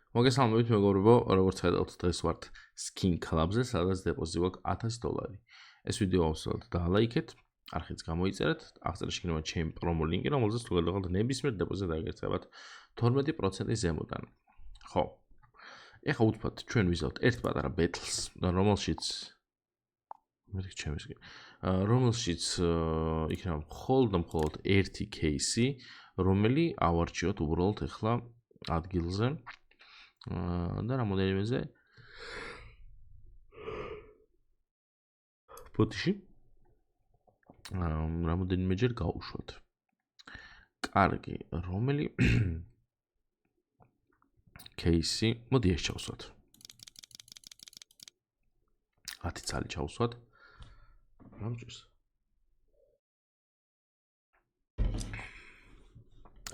მოგესალმებით მეგობრებო, როგორც ხედავთ, დღეს ვართ Skin Club-ზე, სადაც დეპოზიტი გვაქვს $1000. ეს ვიდეო ავსვათ და ლაიქეთ, არხიც გამოიწერეთ, აღწერაში იქნება ჩემი პრომო ლინკი, რომელზეც თუ გელოღალთ ნებისმიერ დეპოზიტს დაიგერწებათ 12% ზემოდან. ხო. ეხლა უთფათ ჩვენ ვიზავთ ერთ პატარა ბეთლს, რომელშიც იქნება მხოლოდ ერთი кейსი, რომელი ავარჩიოთ უბრალოდ ეხლა ადგილზე. და რამოდენიმეზე ბოტში რამოდენიმეჯერ გავუშვათ. კარგი, რომელი кейსი, მოდი ეს ჩავსვათ. 10 ცალი ჩავსვათ. რამჭირს?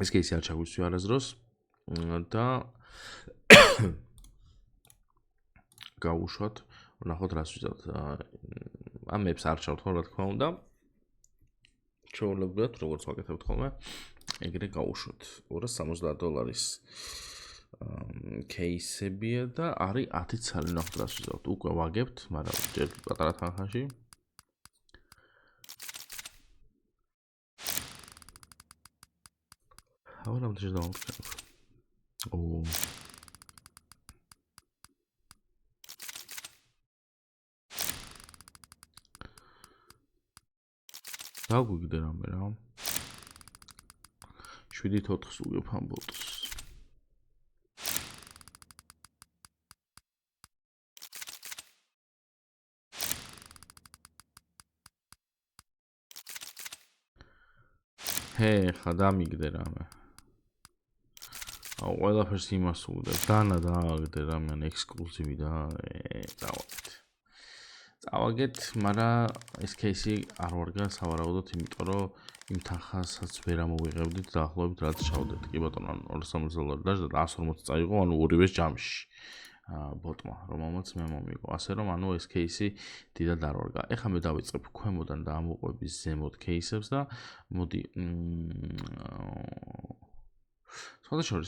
ეს кейსი არ ჩაგვისვი არასდროს და გავუშვათ, ვნახოთ რას ვიზავთ. ამებს არ ჩავთ რა თქმა უნდა. ჩვეულებრივად როგორც ვაკეთებთ ხოლმე, ეგრე გავუშვათ. $270 кейსებია და არის 10 ცალი, ვნახოთ რას ვიზავთ. უკვე ვაგებთ, მაგრამ ჯერ პატარა თანხაში. რამოდენიმეჯერ დავამტკიცებ. დაგვიგდე რამე რა. 7-4-ს უგებ ამ ბოტს. ხა დამიგდე რამე. ყველაფერს იმას უგდებ. დანა დააგდე რამე ექსკლუზივი და წავაგეთ, მაგრამ ეს кейსი არ ვარგან სავარაუდოდ, იმიტომ რომ იმ თანხასაც ვერ ამოვიღებდით დაახლოებით რაც ჩავდეთ. კი ბატონო, $270 დაжда და 140 წაიღო, ანუ ორივეს ჯამში. ბოტმა, რომელმაც მე მომიგო. ასე რომ, ანუ ეს кейსი დიდად არ ვარგა. ეხლა მე დავიწყებ ქვემოდან და ამოყვების ზემოთ кейსებს და მოდი სხვადასხვა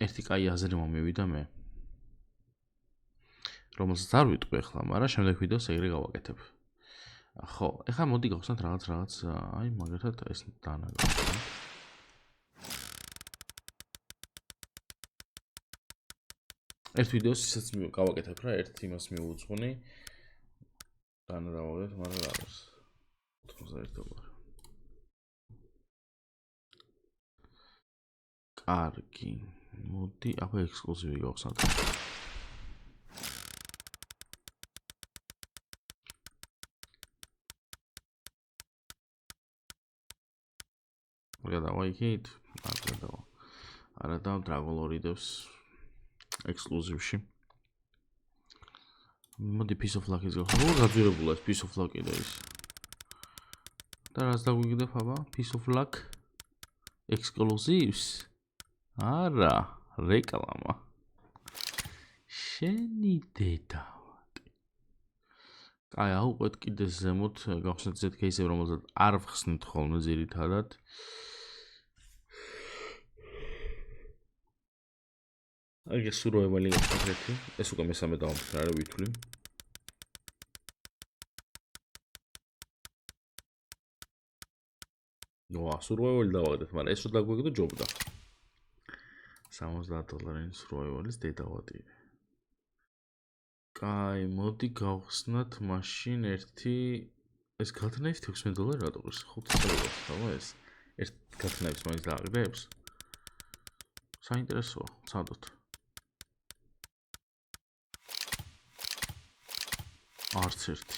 ერთი კაი აზრი მომივიდა მე. რომელსაც არ ვიტყვი ახლა, მაგრამ შემდეგ ვიდეოს ეგრე გავაკეთებ. ხო, ეხლა მოდი გავხსნათ რაღაც, აი მაგალითად ეს დანაგავთ. ერთ ვიდეოს ისაც გავაკეთებ რა, ერთ იმას მივუძღვნი. დანადავდეთ, მაგრამ რა არის. 91. კარგი. მოდი, აბა ექსკლუზივი გავხსნათ. გადავაიქით, არა და Dragon Lord-ებს ექსკლუზივში. მოდი Piece of Luck-ის გავხსნათ. როგორ გაძვირებულა ეს Piece of Luck-ი და ის. და რას დაგვიგდებ აბა? Piece of Luck ექსკლუზივს? არა, რეკლამა. შენი დედავატი. აი, აუყვეთ კიდე ზემოთ გავხსნათ ზეთ кейსები, რომელსაც არ ვხსნით ხოლმე ძირითადად. აი, ეს სურველი გახსნით. ეს უკვე მესამე დავამტკიცე, არა ვითვლი. სურველი დავაგდეთ, მაგრამ ეს რო დაგვიგდო ჯობდა. $70 სურველის დედავატი. კაი, მოდი გავხსნათ მაშინ ერთი ეს გათნაიფ $16 რატო ყურს? 5 წელია, ხომ ეს? ერთ გათნაიფს მაინც დააგდებს? საინტერესოა, ცადოთ. არც ერთი.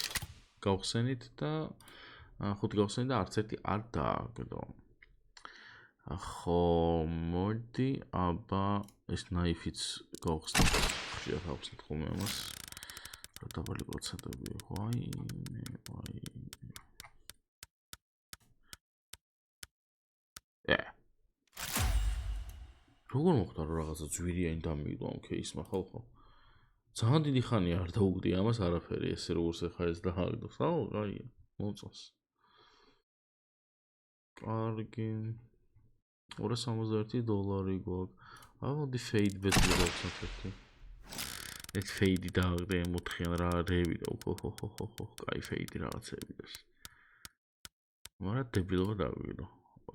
გავხსენით და 5 გავხსენით და არც ერთი არ დააგდო. ხო, მოდი, აბა ეს ნაიფიც გავხსნათ. ხშირად ავხსნით ხოლმე ამას. რა დაბალი პროცენტები იყო, აი. როგორ მოხდა რომ რაღაცა ძვირიანი დამიგდო ამ кейსმა, ხო? ძალიან დიდი ხანია არ დაუგდი ამას არაფერი, ესე როგორც ახლა ეს დააგდოს. აი, მოწონს. კარგი. $271 გვაქვს. მოდი fade bet ვიღოთ ერთი. ეს fade დააგდე მოთხიან რა რევი და ხო, კაი fade რაღაცები და. მაგრამ დებილობა დავიგდო.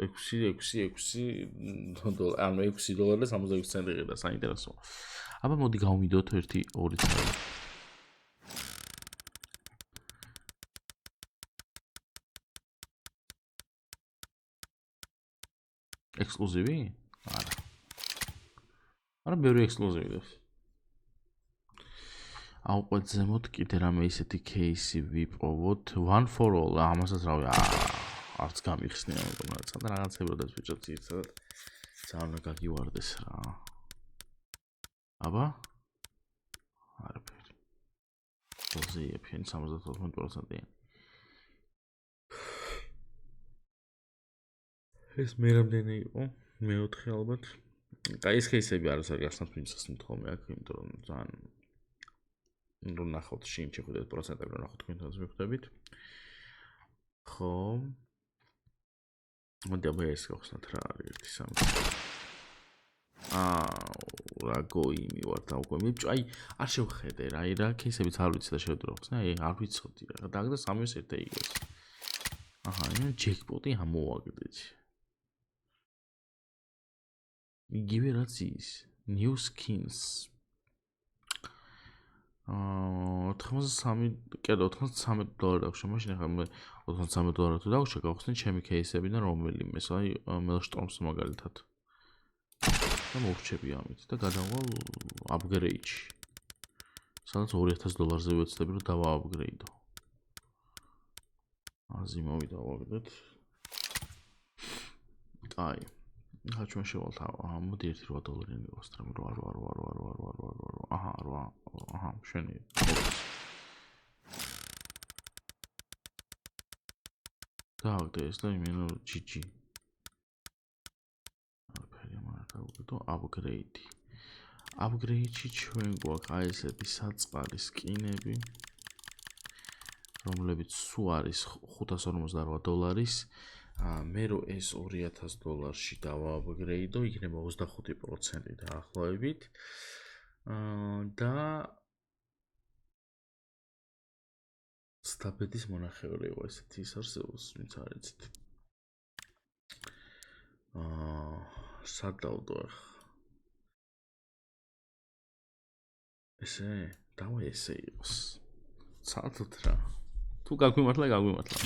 6 დოლარი, ანუ $6.76 და საინტერესოა. აბა მოდი გავმიდოთ 1-2 წელი. ექსკლუზივი? არა. არა, ბევრი ექსკლუზივი დევს. აუყვეთ ზემოთ კიდე რამე ისეთი кейსი ვიპოვოთ. One for all, ამასაც რავი, არც გამიხსნია მეგობრებო, და რაღაცებია და ბიჭო ცირცად ძალიან გაგივარდეს რა. აბა? არაფერი. ზოგიერთი 74%-იანი. ეს მე რამდენი იყო? მე-4 ალბათ. აი ეს кейსები არის გახსნათ მინცს მთხოვე აქ, იმიტომ რომ ძალიან რო ნახოთ შინ შეხვდეთ პროცენტები რო ნახოთ თქვენთან მივხვდებით. ხო. მოდი აბა ეს გახსნათ რა არის 1-3. რა გოიმი ვარ და უკვე მიბჭო, აი არ შევხედე რა, აი რა кейსებიც არ ვიცი და შევდრო ხსნა, აი არ ვიცოდი რა. დაგდა 3-ის ერთე იგოს. აჰა, энэ ჯეკპოტი ამოვაგდეთ. იგივე რაც ის new skins 83 კერძო $93 დაგვშა მაშინ ახლა მე $93 თუ დაგვშა გავხსნი ჩემი кейსები და რომელიმეს აი Maelstrom-ს მაგალითად და მოვრჩები ამით და გადავალ upgrade-ში სადაც $2000-ზე ვეცდები რომ დავა upgrade-ო აზი მოვიდა ვაგდეთ აი ხაჩმა შევალთ მოდი $8 მივასწრებ აჰა 8 აჰა შენი დააგდე ეს და იმენო GG არაფერი მაგრამ დავუგდო upgrade-ში ჩვენ გვაქვს აი ესეთი საწყალი სკინები რომლებიც სულ არის $558 მე რო ეს $2000-ში დავა upgrade-ო, იქნება 25% დაახლოებით. და სტაბედის მონახევარი იყო ესეთი ის არსებობს, ვინც არ იცით. სად დავდო ახლა? ესე, დავა ესე იყოს. ცალთ რა. თუ გაგვიმართლა.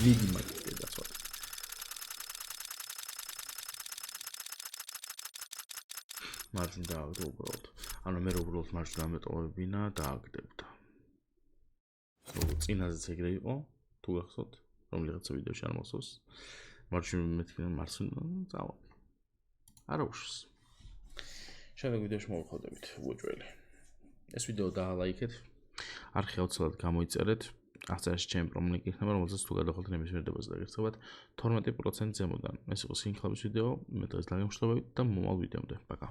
მიდი მაგიტე დაცვა. მარჯვნივ დააგდო უბრალოდ. ანუ მე უბრალოდ მარჯვნივ ამეტოვებინა და აგდებდა. წინაზეც ეგრე იყო, თუ გახსოვთ, რომლიღაცა ვიდეოში არ მახსოვს. მარჯვნივ მეთქი მარცხნივ წავალ. არა უშს. შემდეგ ვიდეოში მოვხდებით უეჭველი. ეს ვიდეო დაალაიქეთ. არხი აუცილებლად გამოიწერეთ. აღწერაში ჩემი პრომლინკი იქნება, რომელზეც თუ გადახვალთ ნებისმიერ დებაზე დაგერწევათ 12% ზემოდან. ეს იყო სინქლავის ვიდეო, მე დღეს დაგემშვიდობებით და მომავალ ვიდეომდე. პაკა.